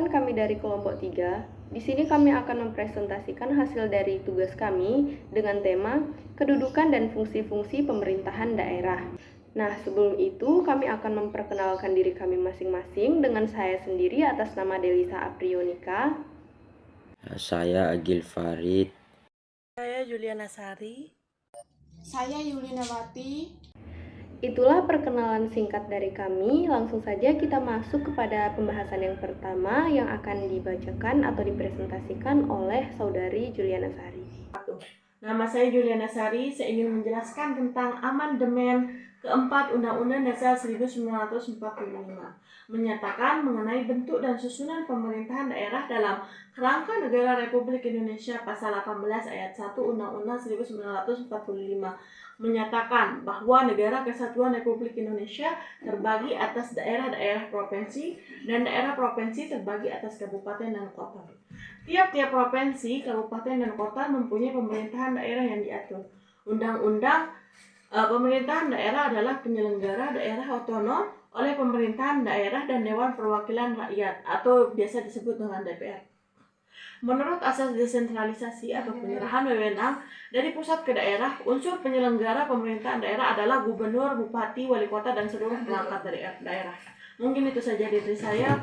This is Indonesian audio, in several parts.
Perkenalkan, kami dari kelompok 3. Di sini kami akan mempresentasikan hasil dari tugas kami dengan tema kedudukan dan fungsi-fungsi pemerintahan daerah. Nah, sebelum itu kami akan memperkenalkan diri kami masing-masing dengan saya sendiri atas nama Delisa Aprionika. Saya Agil Farid. Saya Juliana Sari. Saya Yulinawati. Itulah perkenalan singkat dari kami. Langsung saja kita masuk kepada pembahasan yang pertama yang akan dibacakan atau dipresentasikan oleh Saudari Juliana Sari. Nama saya Juliana Sari. Saya ingin menjelaskan tentang amandemen keempat Undang-Undang Dasar 1945, menyatakan mengenai bentuk dan susunan pemerintahan daerah dalam kerangka negara Republik Indonesia. Pasal 18 ayat 1 Undang-Undang 1945 menyatakan bahwa Negara Kesatuan Republik Indonesia terbagi atas daerah-daerah provinsi dan daerah provinsi terbagi atas kabupaten dan kota. Tiap-tiap provinsi, kabupaten, dan kota mempunyai pemerintahan daerah yang diatur. Undang-undang pemerintahan daerah adalah penyelenggara daerah otonom oleh pemerintahan daerah dan Dewan Perwakilan Rakyat atau biasa disebut dengan DPR. Menurut asas desentralisasi atau penyerahan wewenang dari pusat ke daerah, unsur penyelenggara pemerintahan daerah adalah gubernur, bupati, wali kota, dan seluruh perangkat daerah. Mungkin itu saja dari saya.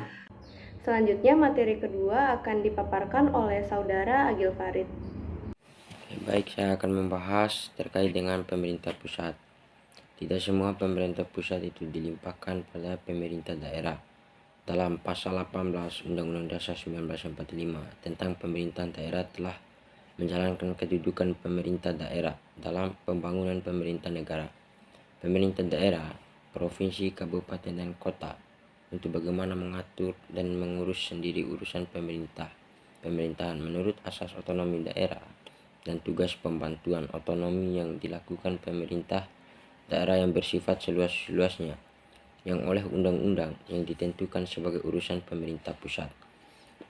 Selanjutnya materi kedua akan dipaparkan oleh Saudara Agil Farid. Baik, saya akan membahas terkait dengan pemerintah pusat. Tidak semua pemerintah pusat itu dilimpahkan pada pemerintah daerah. Dalam pasal 18 Undang-Undang Dasar 1945 tentang pemerintahan daerah telah menjalankan kedudukan pemerintah daerah dalam pembangunan pemerintah negara. Pemerintah daerah, provinsi, kabupaten, dan kota untuk bagaimana mengatur dan mengurus sendiri urusan pemerintahan menurut asas otonomi daerah dan tugas pembantuan otonomi yang dilakukan pemerintah daerah yang bersifat seluas-luasnya yang oleh undang-undang yang ditentukan sebagai urusan pemerintah pusat.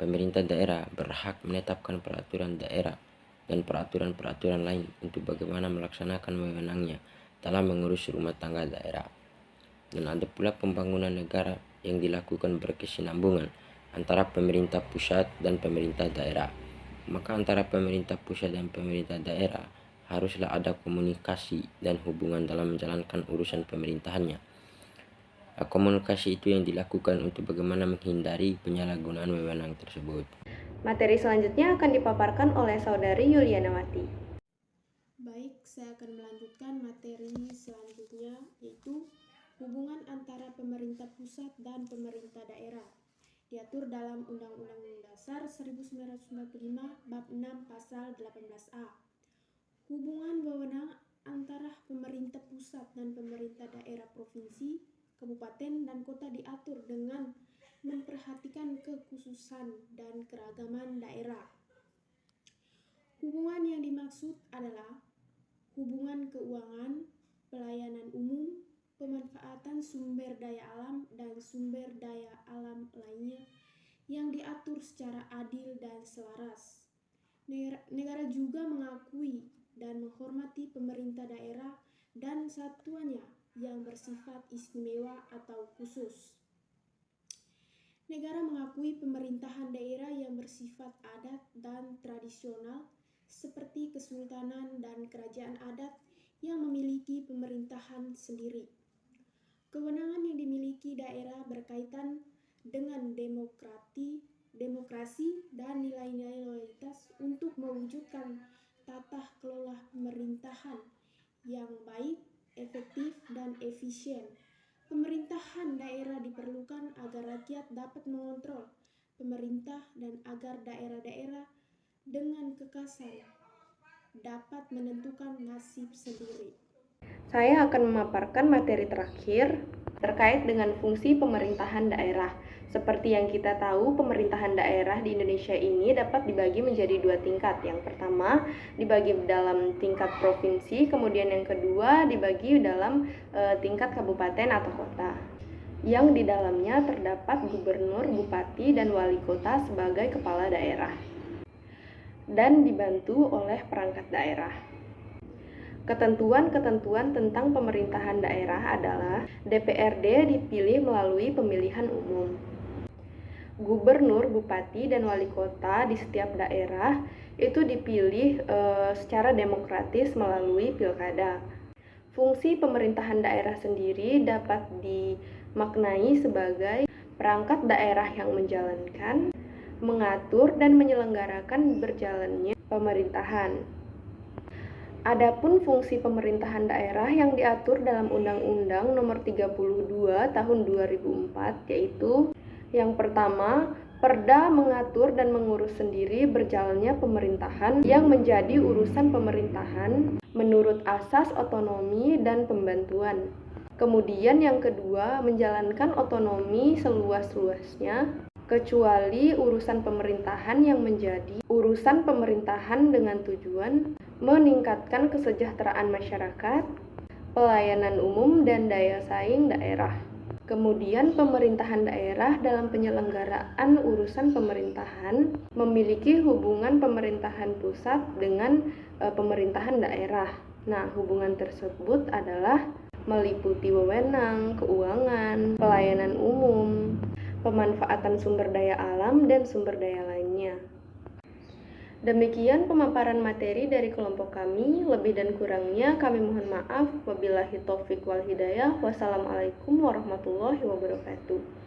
Pemerintah daerah berhak menetapkan peraturan daerah dan peraturan-peraturan lain untuk bagaimana melaksanakan wewenangnya dalam mengurus rumah tangga daerah. Dan ada pula pembangunan negara yang dilakukan berkesinambungan antara pemerintah pusat dan pemerintah daerah. Maka antara pemerintah pusat dan pemerintah daerah haruslah ada komunikasi dan hubungan dalam menjalankan urusan pemerintahannya. Komunikasi itu yang dilakukan untuk bagaimana menghindari penyalahgunaan wewenang tersebut. Materi selanjutnya akan dipaparkan oleh Saudari Yulianawati. Baik, saya akan melanjutkan materi selanjutnya, yaitu hubungan antara pemerintah pusat dan pemerintah daerah. Diatur dalam Undang-Undang Dasar 1945 Bab 6 Pasal 18A. Hubungan wewenang antara pemerintah pusat dan pemerintah daerah provinsi, kabupaten, dan kota diatur dengan memperhatikan kekhususan dan keragaman daerah. Hubungan yang dimaksud adalah hubungan keuangan, pelayanan umum, pemanfaatan sumber daya alam, dan sumber daya alam lainnya yang diatur secara adil dan selaras. Negara juga mengakui dan menghormati pemerintah daerah dan satuannya yang bersifat istimewa atau khusus. Negara mengakui pemerintahan daerah yang bersifat adat dan tradisional seperti kesultanan dan kerajaan adat yang memiliki pemerintahan sendiri. Kewenangan yang dimiliki daerah berkaitan dengan demokrasi dan nilai-nilai loyalitas untuk mewujudkan tata kelola pemerintahan yang baik, efektif, dan efisien. Pemerintahan daerah diperlukan agar rakyat dapat mengontrol pemerintah dan agar daerah-daerah dengan kekasan dapat menentukan nasib sendiri. Saya akan memaparkan materi terakhir terkait dengan fungsi pemerintahan daerah. Seperti yang kita tahu, pemerintahan daerah di Indonesia ini dapat dibagi menjadi dua tingkat. Yang pertama dibagi dalam tingkat provinsi, kemudian yang kedua dibagi dalam tingkat kabupaten atau kota, yang di dalamnya terdapat gubernur, bupati, dan wali kota sebagai kepala daerah, dan dibantu oleh perangkat daerah. Ketentuan-ketentuan tentang pemerintahan daerah adalah DPRD dipilih melalui pemilihan umum. gubernur, bupati, dan wali kota di setiap daerah itu dipilih secara demokratis melalui pilkada. Fungsi pemerintahan daerah sendiri dapat dimaknai sebagai perangkat daerah yang menjalankan, mengatur, dan menyelenggarakan berjalannya pemerintahan. Adapun fungsi pemerintahan daerah yang diatur dalam Undang-Undang Nomor 32 Tahun 2004 yaitu yang pertama, Perda mengatur dan mengurus sendiri berjalannya pemerintahan yang menjadi urusan pemerintahan menurut asas otonomi dan pembantuan. Kemudian yang kedua, menjalankan otonomi seluas-luasnya kecuali urusan pemerintahan yang menjadi urusan pemerintahan dengan tujuan meningkatkan kesejahteraan masyarakat, pelayanan umum, dan daya saing daerah. Kemudian pemerintahan daerah dalam penyelenggaraan urusan pemerintahan memiliki hubungan pemerintahan pusat dengan pemerintahan daerah. Nah, hubungan tersebut adalah meliputi wewenang, keuangan, pelayanan umum, pemanfaatan sumber daya alam, dan sumber daya lainnya. Demikian pemaparan materi dari kelompok kami. Lebih dan kurangnya kami mohon maaf. Wabillahi taufik wal hidayah. Wassalamualaikum warahmatullahi wabarakatuh.